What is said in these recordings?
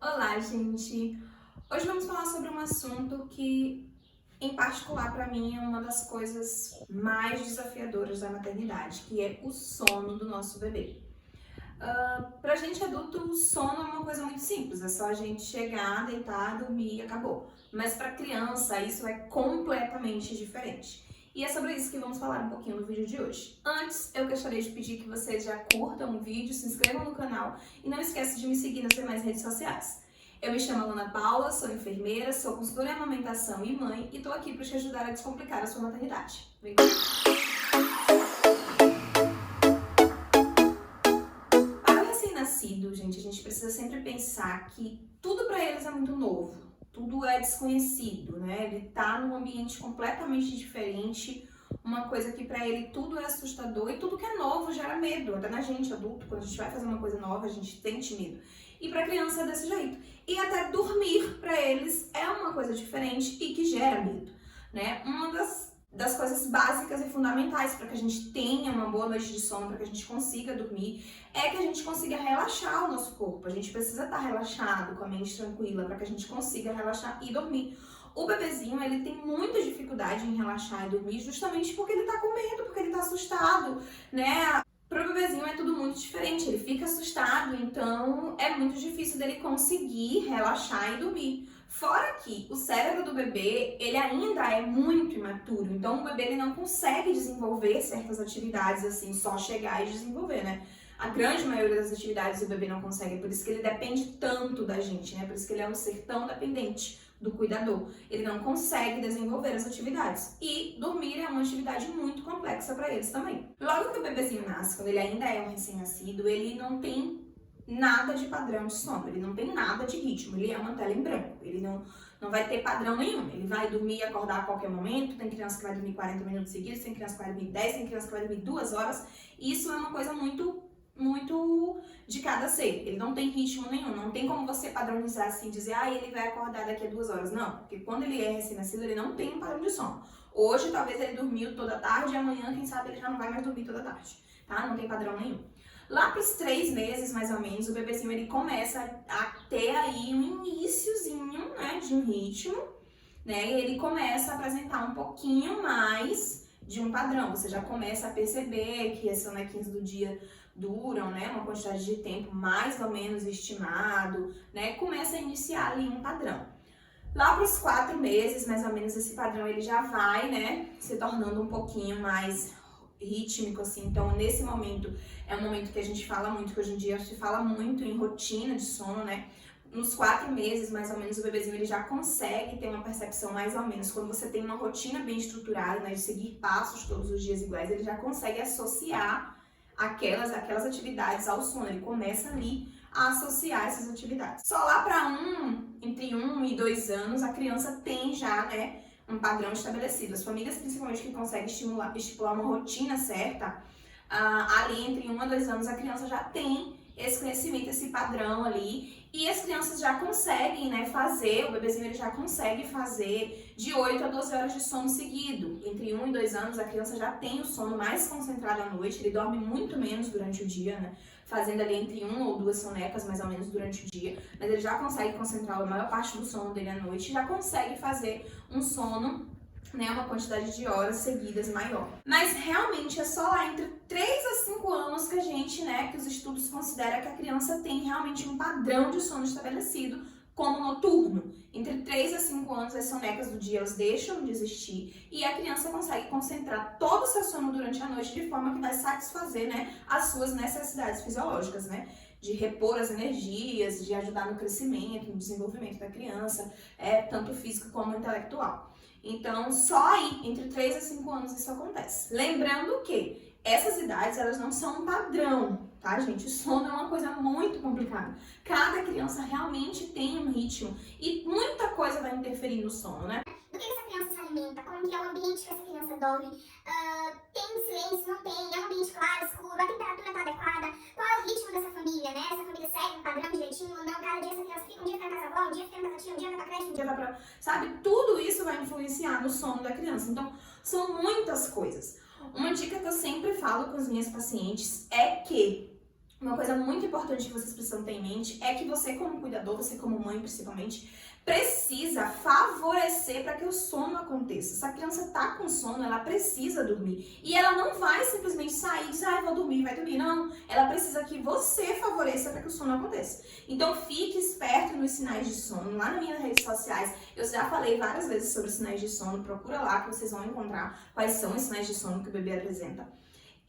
Olá, gente! Hoje vamos falar sobre um assunto que, em particular, para mim, é uma das coisas mais desafiadoras da maternidade, que é o sono do nosso bebê. Pra gente adulto, o sono é uma coisa muito simples, é só a gente chegar, deitar, dormir e acabou. Mas para criança, isso é completamente diferente. E é sobre isso que vamos falar um pouquinho no vídeo de hoje. Antes, eu gostaria de pedir que vocês já curtam o vídeo, se inscrevam no canal e não esqueçam de me seguir nas demais redes sociais. Eu me chamo Ana Paula, sou enfermeira, sou consultora em amamentação e mãe e tô aqui para te ajudar a descomplicar a sua maternidade. Vem comigo! Para o recém-nascido, gente, a gente precisa sempre pensar que tudo para eles é muito novo, tudo é desconhecido, né? Ele tá num ambiente completamente diferente, uma coisa que para ele tudo é assustador e tudo que é novo gera medo, até na gente adulto, quando a gente vai fazer uma coisa nova, a gente sente medo. E para criança é desse jeito. E até dormir para eles é uma coisa diferente e que gera medo, né? Uma das coisas básicas e fundamentais para que a gente tenha uma boa noite de sono, para que a gente consiga dormir, é que a gente consiga relaxar o nosso corpo. A gente precisa estar relaxado, com a mente tranquila, para que a gente consiga relaxar e dormir. O bebezinho, ele tem muita dificuldade em relaxar e dormir justamente porque ele tá com medo, porque ele tá assustado, né? Pro bebezinho é tudo muito diferente, ele fica assustado, então é muito difícil dele conseguir relaxar e dormir. Fora que o cérebro do bebê, ele ainda é muito imaturo, então o bebê ele não consegue desenvolver certas atividades assim, só chegar e desenvolver, né? A grande maioria das atividades o bebê não consegue, por isso que ele depende tanto da gente, né? Por isso que ele é um ser tão dependente do cuidador. Ele não consegue desenvolver as atividades. E dormir é uma atividade muito complexa para eles também. Logo que o bebezinho nasce, quando ele ainda é um recém-nascido, ele não tem nada de padrão de sono, ele não tem nada de ritmo, ele é uma tela em branco, ele não vai ter padrão nenhum, ele vai dormir e acordar a qualquer momento, tem criança que vai dormir 40 minutos seguidos, tem criança que vai dormir 10, tem criança que vai dormir 2 horas, e isso é uma coisa muito de cada ser, ele não tem ritmo nenhum, não tem como você padronizar assim, dizer, ele vai acordar daqui a 2 horas, não, porque quando ele é recém-nascido, ele não tem um padrão de sono. Hoje, talvez ele dormiu toda a tarde, e amanhã, quem sabe, ele já não vai mais dormir toda a tarde, tá? Não tem padrão nenhum. Lá para os 3 meses, mais ou menos, o bebezinho ele começa a ter aí um iniciozinho, né, de um ritmo, né, e ele começa a apresentar um pouquinho mais de um padrão. Você já começa a perceber que as sonequinhas do dia duram, né, uma quantidade de tempo mais ou menos estimado, né, começa a iniciar ali um padrão. Lá para os 4 meses, mais ou menos, esse padrão ele já vai, né, se tornando um pouquinho mais rítmico, assim. Então, nesse momento, é um momento que a gente fala muito, que hoje em dia se fala muito em rotina de sono, né? Nos 4 meses, mais ou menos, o bebezinho ele já consegue ter uma percepção mais ou menos. Quando você tem uma rotina bem estruturada, né, de seguir passos todos os dias iguais, ele já consegue associar aquelas atividades ao sono. Ele começa ali a associar essas atividades. Só lá para entre 1 e 2 anos, a criança tem já, né, um padrão estabelecido. As famílias, principalmente, que conseguem estipular uma rotina certa, ali entre 1 a 2 anos, a criança já tem esse conhecimento, esse padrão ali, e as crianças já conseguem, né, fazer, o bebezinho ele já consegue fazer de 8 a 12 horas de sono seguido. Entre 1 e 2 anos, a criança já tem o sono mais concentrado à noite, ele dorme muito menos durante o dia, né, fazendo ali entre 1 ou 2 sonecas, mais ou menos, durante o dia, mas ele já consegue concentrar a maior parte do sono dele à noite, já consegue fazer um sono, né, uma quantidade de horas seguidas maior. Mas realmente é só lá entre 3 a 5 anos que a gente, né, que os estudos consideram que a criança tem realmente um padrão de sono estabelecido como noturno. Entre 3 a 5 anos, as sonecas do dia elas deixam de existir e a criança consegue concentrar todo o seu sono durante a noite de forma que vai satisfazer, né, as suas necessidades fisiológicas, né? De repor as energias, de ajudar no crescimento, no desenvolvimento da criança, tanto físico como intelectual. Então, só aí, entre 3 a 5 anos, isso acontece. Lembrando que essas idades, elas não são um padrão, tá, gente? O sono é uma coisa muito complicada. Cada criança realmente tem um ritmo e muita coisa vai interferir no sono, né? Do que essa criança se alimenta, como que é o ambiente que essa criança dorme, tem silêncio, não tem, é um ambiente claro, escuro, a temperatura está adequada, qual é o ritmo dessa família, né? Essa família segue um padrão direitinho ou não, cada dia essa criança fica, um dia fica na casa avó, um dia fica na casa tia, um dia vai pra creche, um dia vai pra... Sabe? Tudo isso vai influenciar no sono da criança. Então, são muitas coisas. Uma dica que eu sempre falo com as minhas pacientes é que uma coisa muito importante que vocês precisam ter em mente é que você, como cuidador, você como mãe principalmente, precisa favorecer para que o sono aconteça. Se a criança tá com sono, ela precisa dormir. E ela não vai simplesmente sair e dizer, vou dormir, vai dormir. Não, ela precisa que você favoreça para que o sono aconteça. Então fique esperto nos sinais de sono. Lá nas minhas redes sociais, eu já falei várias vezes sobre sinais de sono. Procura lá que vocês vão encontrar quais são os sinais de sono que o bebê apresenta.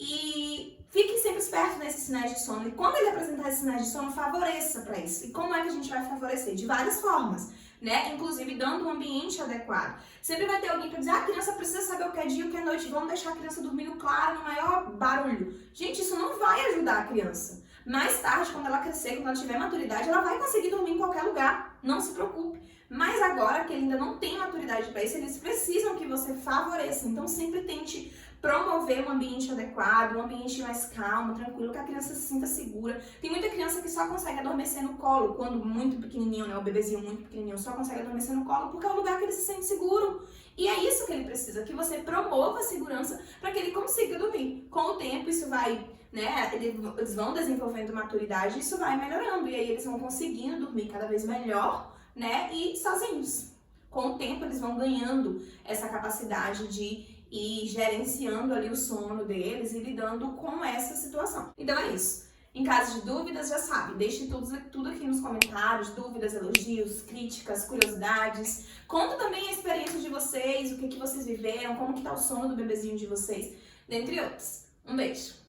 E fique sempre esperto nesses sinais de sono. E quando ele apresentar esses sinais de sono, favoreça para isso. E como é que a gente vai favorecer? De várias formas, né? Inclusive dando um ambiente adequado. Sempre vai ter alguém para dizer, a criança precisa saber o que é dia e o que é noite. Vamos deixar a criança dormindo claro, no maior barulho. Gente, isso não vai ajudar a criança. Mais tarde, quando ela crescer, quando ela tiver maturidade, ela vai conseguir dormir em qualquer lugar. Não se preocupe. Mas agora que ele ainda não tem maturidade para isso, eles precisam que você favoreça. Então sempre tente promover um ambiente adequado, um ambiente mais calmo, tranquilo, que a criança se sinta segura. Tem muita criança que só consegue adormecer no colo, quando muito pequenininho, né, o bebezinho muito pequenininho só consegue adormecer no colo porque é o lugar que ele se sente seguro. E é isso que ele precisa, que você promova a segurança para que ele consiga dormir. Com o tempo isso vai, né, eles vão desenvolvendo maturidade, isso vai melhorando e aí eles vão conseguindo dormir cada vez melhor, né, e sozinhos. Com o tempo eles vão ganhando essa capacidade de ir gerenciando ali o sono deles e lidando com essa situação. Então é isso. Em caso de dúvidas, já sabe, deixe tudo aqui nos comentários, dúvidas, elogios, críticas, curiosidades. Conta também a experiência de vocês, o que vocês viveram, como que tá o sono do bebezinho de vocês, dentre outros. Um beijo!